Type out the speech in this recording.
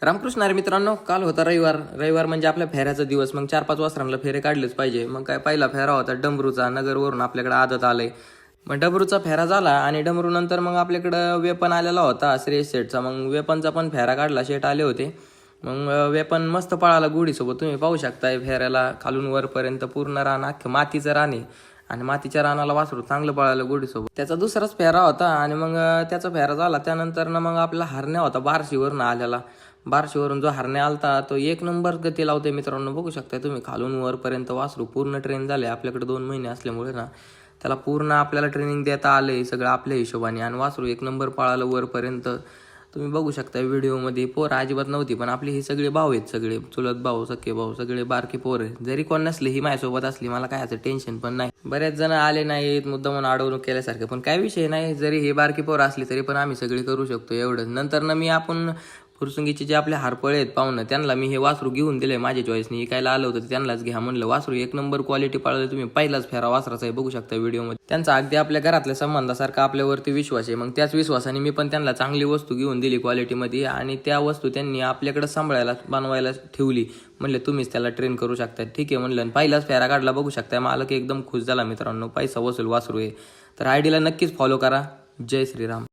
रामकृष्ण हरी मित्रांनो, काल होता रविवार म्हणजे आपल्या फेऱ्याचा दिवस. मग 4-5 वासरांना फेरे काढलेच पाहिजे. मग काय पहिला फेरा होता डमरूचा, नगरवरून आपल्याकडे आदत आलंय. मग डमरूचा फेरा झाला आणि डमरू नंतर मग आपल्याकडं वेपन आलेला होता श्रेयस शेठचा. मग वेपनचा पण फेरा काढला, शेठ आले होते. मग वेपन मस्त पळाला गोडीसोबत. तुम्ही पाहू शकताय फेऱ्याला खालून वरपर्यंत पूर्ण रान, अख्खं मातीचं रान आहे आणि मातीच्या रानाला वासरू चांगलं पळालं गोडीसोबत. त्याचा दुसराच फेरा होता आणि मग त्याचा फेरा झाला. त्यानंतर ना मग आपला हरण्या होता बार्शीवरून आलेला. बार्शीवरून जो हरण्या आलता तो 1 नंबर गती लावते मित्रांनो. बघू शकता तुम्ही खालून वरपर्यंत वासरू पूर्ण ट्रेन झाले. आपल्याकडे 2 महिने असल्यामुळे ना त्याला पूर्ण आपल्याला ट्रेनिंग देता आले सगळं आपल्या हिशोबाने आणि वासरू 1 नंबर पळालं वरपर्यंत. तुम्ही बघू शकता व्हिडिओमध्ये. पोरं अजिबात नव्हती, पण आपले हे सगळे भाऊ आहेत, सगळे चुलत भाऊ, सख्खे भाऊ, सगळे बारके पोर आहेत. जरी कोण नसले ही माझ्यासोबत असली मला काय याचं टेन्शन पण नाही. बरेच जण आले नाहीत मुद्दामून अडवणूक केल्यासारखे, पण काय विषय नाही. जरी हे बारकी पोरं असली तरी पण आम्ही सगळे करू शकतो एवढं. नंतर ना मी आपण फुरसुंगीचे जे आपले हारपळे आहेत पाहुणं, त्यांना मी हे वासरू घेऊन दिले माझ्या चॉईसने. इकायला आलं होतं त्यांनाच घ्या म्हणलं. वासरू 1 नंबर क्वालिटी पाळलं. तुम्ही पहिलाच फेरा वासराचा आहे, बघू शकता व्हिडिओमध्ये. त्यांचा अगदी आपल्या घरातल्या संबंधासारखा आपल्यावरती विश्वास आहे. मग त्याच विश्वासाने मी पण त्यांना चांगली वस्तू घेऊन दिली क्वालिटीमध्ये आणि त्या वस्तू त्यांनी आपल्याकडे सांभाळायला बनवायला ठेवली. म्हणले तुम्हीच त्याला ट्रेन करू शकता. ठीक आहे म्हणलं आणि पहिलाच फेरा काढला. बघू शकता मालक एकदम खुश झाला मित्रांनो. पैसा वसूल वासरू आहे. तर आयडीला नक्कीच फॉलो करा. जय श्रीराम.